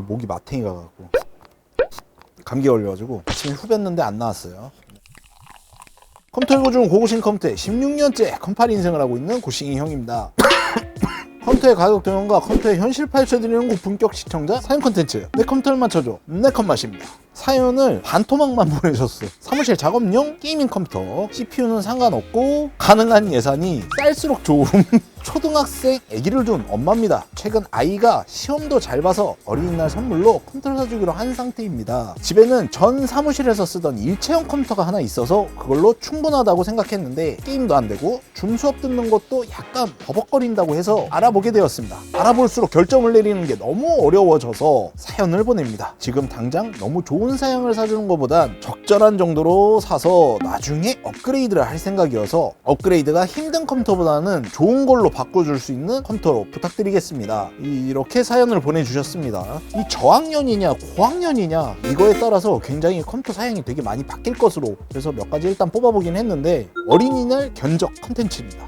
목이 마탱이 가갖고 감기 걸려가지고 아침에 후볐는데 안 나왔어요. 컴퓨터 일고 중 고고싱 컴퓨터에 16년째 컴팔 인생을 하고 있는 고싱이 형입니다. 컴퓨터의 가격 동향과 컴퓨터의 현실 파헤쳐드리는 고품격 시청자 사연 콘텐츠 내 컴퓨터를 맞춰줘 내 컴맛입니다. 사연을 반토막만 보내셨어. 사무실 작업용 게이밍 컴퓨터, CPU는 상관없고 가능한 예산이 쌀수록 좋은 초등학생 아기를 둔 엄마입니다. 최근 아이가 시험도 잘 봐서 어린이날 선물로 컴퓨터를 사주기로 한 상태입니다. 집에는 전 사무실에서 쓰던 일체형 컴퓨터가 하나 있어서 그걸로 충분하다고 생각했는데 게임도 안 되고 줌 수업 듣는 것도 약간 버벅거린다고 해서 알아보게 되었습니다. 알아볼수록 결정을 내리는 게 너무 어려워져서 사연을 보냅니다. 지금 당장 너무 좋은 사양을 사주는 것보단 적절한 정도로 사서 나중에 업그레이드를 할 생각이어서 업그레이드가 힘든 컴퓨터보다는 좋은 걸로 바꿔줄 수 있는 컴퓨터로 부탁드리겠습니다. 이렇게 사연을 보내주셨습니다. 이 저학년이냐 고학년이냐 이거에 따라서 굉장히 컴퓨터 사양이 되게 많이 바뀔 것으로, 그래서 몇 가지 일단 뽑아보긴 했는데 어린이날 견적 컨텐츠입니다.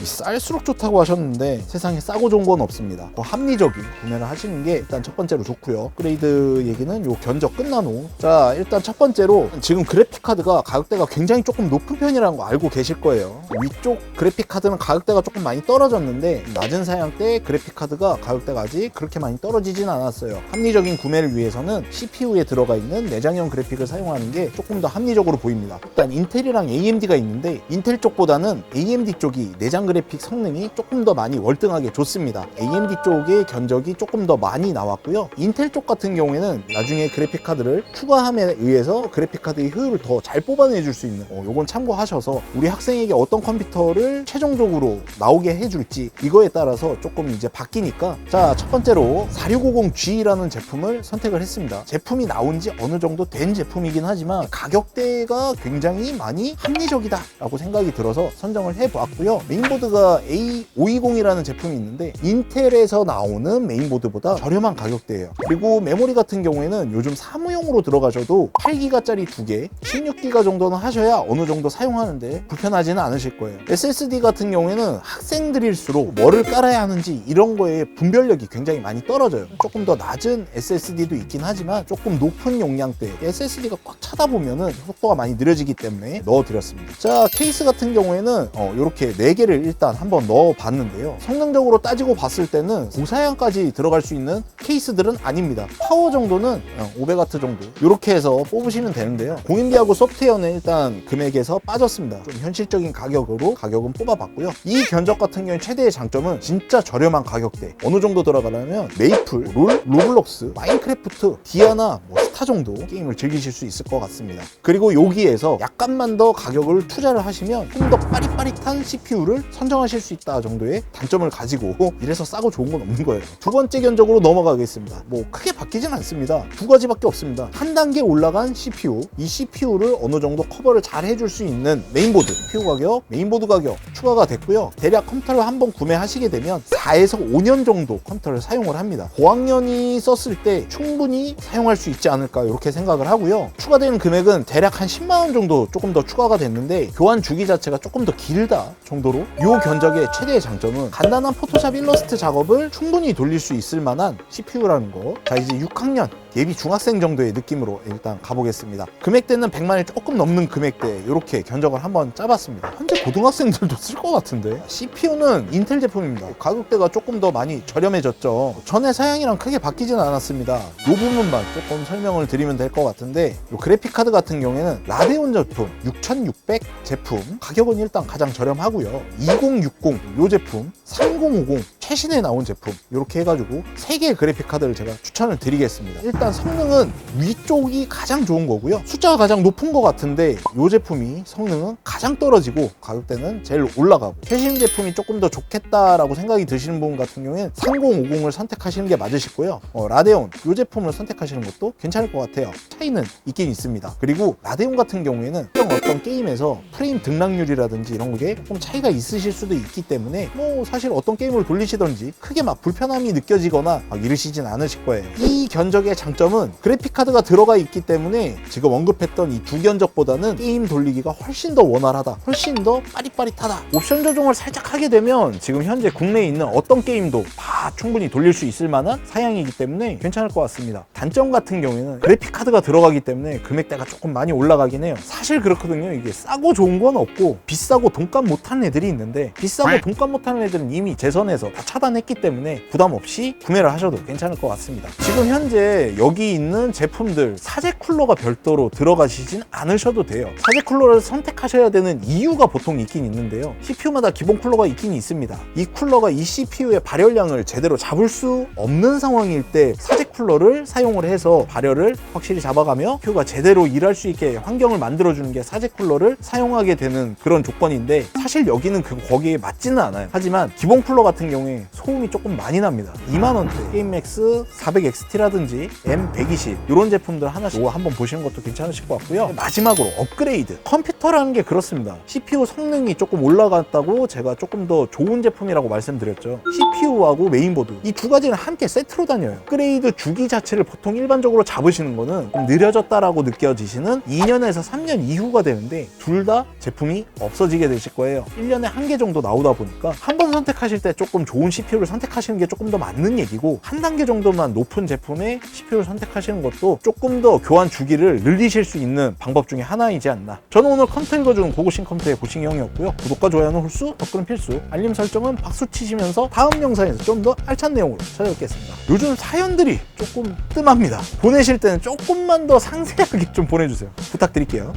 쌀수록 좋다고 하셨는데 세상에 싸고 좋은 건 없습니다. 합리적인 구매를 하시는 게 일단 첫 번째로 좋고요. 업그레이드 얘기는 요 견적 끝난 후, 자 일단 첫 번째로 지금 그래픽카드가 가격대가 굉장히 조금 높은 편이라는 거 알고 계실 거예요. 위쪽 그래픽카드는 가격대가 조금 많이 떨어졌는데 낮은 사양대 그래픽카드가 가격대가 아직 그렇게 많이 떨어지진 않았어요. 합리적인 구매를 위해서는 CPU에 들어가 있는 내장형 그래픽을 사용하는 게 조금 더 합리적으로 보입니다. 일단 인텔이랑 AMD가 있는데 인텔 쪽보다는 AMD 쪽이 내장 그래픽 성능이 조금 더 많이 월등하게 좋습니다. AMD 쪽의 견적이 조금 더 많이 나왔고요. 인텔 쪽 같은 경우에는 나중에 그래픽 카드를 추가함에 의해서 그래픽 카드의 효율을 더 잘 뽑아내줄 수 있는 요건 참고하셔서 우리 학생에게 어떤 컴퓨터를 최종적으로 나오게 해줄지 이거에 따라서 조금 이제 바뀌니까, 자 첫 번째로 4650G라는 제품을 선택을 했습니다. 제품이 나온 지 어느 정도 된 제품이긴 하지만 가격대가 굉장히 많이 합리적이다 라고 생각이 들어서 선정을 해보았고요. 메인보드가 A520이라는 제품이 있는데 인텔에서 나오는 메인보드보다 저렴한 가격대예요. 그리고 메모리 같은 경우에는 요즘 사무용으로 들어가셔도 8기가짜리 2개, 16기가 정도는 하셔야 어느 정도 사용하는데 불편하지는 않으실 거예요. SSD 같은 경우에는 학생들일수록 뭐를 깔아야 하는지 이런 거에 분별력이 굉장히 많이 떨어져요. 조금 더 낮은 SSD도 있긴 하지만 조금 높은 용량대 SSD가 꽉 차다 보면은 속도가 많이 느려지기 때문에 넣어드렸습니다. 자 케이스 같은 경우에는 이렇게 4개를 일단 한번 넣어봤는데요. 성능적으로 따지고 봤을 때는 고사양까지 들어갈 수 있는 케이스들은 아닙니다. 파워 정도는 500W 정도 이렇게 해서 뽑으시면 되는데요. 공인비하고 소프트웨어는 일단 금액에서 빠졌습니다. 좀 현실적인 가격으로 가격은 뽑아봤고요. 이 견적 같은 경우에 최대의 장점은 진짜 저렴한 가격대. 어느 정도 들어가려면 메이플, 롤, 로블록스, 마인크래프트, 디아나, 스타 정도 게임을 즐기실 수 있을 것 같습니다. 그리고 여기에서 약간만 더 가격을 투자를 하시면 좀 더 빠릿빠릿한 CPU를 선정하실 수 있다 정도의 단점을 가지고 이래서 싸고 좋은 건 없는 거예요. 두 번째 견적으로 넘어가겠습니다. 크게 바뀌진 않습니다. 두 가지밖에 없습니다. 한 단계 올라간 CPU, 이 CPU를 어느 정도 커버를 잘 해줄 수 있는 메인보드, CPU 가격, 메인보드 가격 추가가 됐고요. 대략 컴퓨터를 한번 구매하시게 되면 4에서 5년 정도 컴퓨터를 사용을 합니다. 고학년이 썼을 때 충분히 사용할 수 있지 않을까 이렇게 생각을 하고요. 추가되는 금액은 대략 한 10만원 정도 조금 더 추가가 됐는데 교환 주기 자체가 조금 더 길다 정도로, 이 견적의 최대의 장점은 간단한 포토샵 일러스트 작업을 충분히 돌릴 수 있을 만한 CPU라는 거. 자 이제 6학년 예비 중학생 정도의 느낌으로 일단 가보겠습니다. 금액대는 100만원이 조금 넘는 금액대 이렇게 견적을 한번 짜봤습니다. 현재 고등학생들도 쓸 것 같은데. CPU는 인텔 제품입니다. 가격대가 조금 더 많이 저렴해졌죠. 전에 사양이랑 크게 바뀌진 않았습니다. 이 부분만 조금 설명을 드리면 될 것 같은데, 이 그래픽카드 같은 경우에는 라데온 제품 6600 제품 가격은 일단 가장 저렴하고요. 2060 이 제품, 3050 최신에 나온 제품 이렇게 해가지고 3개의 그래픽카드를 제가 추천을 드리겠습니다. 일단 성능은 위쪽이 가장 좋은 거고요. 숫자가 가장 높은 것 같은데 이 제품이 성능은 가장 떨어지고 가격대는 제일 올라가고, 최신 제품이 조금 더 좋겠다라고 생각이 드시는 분 같은 경우에는 3050을 선택하시는 게 맞으실 거예요. 라데온 이 제품을 선택하시는 것도 괜찮을 것 같아요. 차이는 있긴 있습니다. 그리고 라데온 같은 경우에는 어떤 게임에서 프레임 등락률이라든지 이런 게 조금 차이가 있으실 수도 있기 때문에 사실 어떤 게임을 돌리시든지 크게 막 불편함이 느껴지거나 막 이러실 잡으시진 않으실 거예요. 이 견적의 장점은 그래픽카드가 들어가 있기 때문에 지금 언급했던 이 두 견적보다는 게임 돌리기가 훨씬 더 원활하다, 훨씬 더 빠릿빠릿하다. 옵션 조정을 살짝 하게 되면 지금 현재 국내에 있는 어떤 게임도 다 충분히 돌릴 수 있을 만한 사양이기 때문에 괜찮을 것 같습니다. 단점 같은 경우에는 그래픽카드가 들어가기 때문에 금액대가 조금 많이 올라가긴 해요. 사실 그렇거든요. 이게 싸고 좋은 건 없고 비싸고 돈값 못하는 애들이 있는데, 비싸고 돈값 못하는 애들은 이미 제 선에서 다 차단했기 때문에 부담 없이 구매를 하셔도 괜찮을 것 같습니다. 지금 현재 여기 있는 제품들 사제 쿨러가 별도로 들어가시진 않으셔도 돼요. 사제 쿨러를 선택하셔야 되는 이유가 보통 있긴 있는데요. CPU마다 기본 쿨러가 있긴 있습니다. 이 쿨러가 이 CPU의 발열량을 제대로 잡을 수 없는 상황일 때 사제 쿨러를 사용을 해서 발열을 확실히 잡아가며 CPU가 제대로 일할 수 있게 환경을 만들어주는 게 사제 쿨러를 사용하게 되는 그런 조건인데, 사실 여기는 거기에 맞지는 않아요. 하지만 기본 쿨러 같은 경우에 소음이 조금 많이 납니다. 2만원대 게임맥스 400XT라든지 M120 이런 제품들 하나씩 한번 보시는 것도 괜찮으실 것 같고요. 마지막으로 업그레이드. 컴퓨터라는 게 그렇습니다. CPU 성능이 조금 올라갔다고 제가 조금 더 좋은 제품이라고 말씀드렸죠. CPU하고 메인보드 이 두 가지는 함께 세트로 다녀요. 업그레이드 주기 자체를 보통 일반적으로 잡으시는 거는 좀 느려졌다라고 느껴지시는 2년에서 3년 이후가 되는데, 둘 다 제품이 없어지게 되실 거예요. 1년에 한 개 정도 나오다 보니까 한 번 선택하실 때 조금 좋은 CPU를 선택하시는 게 조금 더 맞는 얘기고, 한 단계 정도만 높은 제품의 CPU를 선택하시는 것도 조금 더 교환 주기를 늘리실 수 있는 방법 중에 하나이지 않나. 저는 오늘 컴퓨터 읽어주는 고고싱 컴퓨터의 고싱이 형이었고요. 구독과 좋아요는 홀수, 댓글은 필수, 알림 설정은 박수 치시면서 다음 영상에서 좀 더 알찬 내용으로 찾아뵙겠습니다. 요즘 사연들이 조금 뜸합니다. 보내실 때는 조금만 더 상세하게 좀 보내주세요. 부탁드릴게요.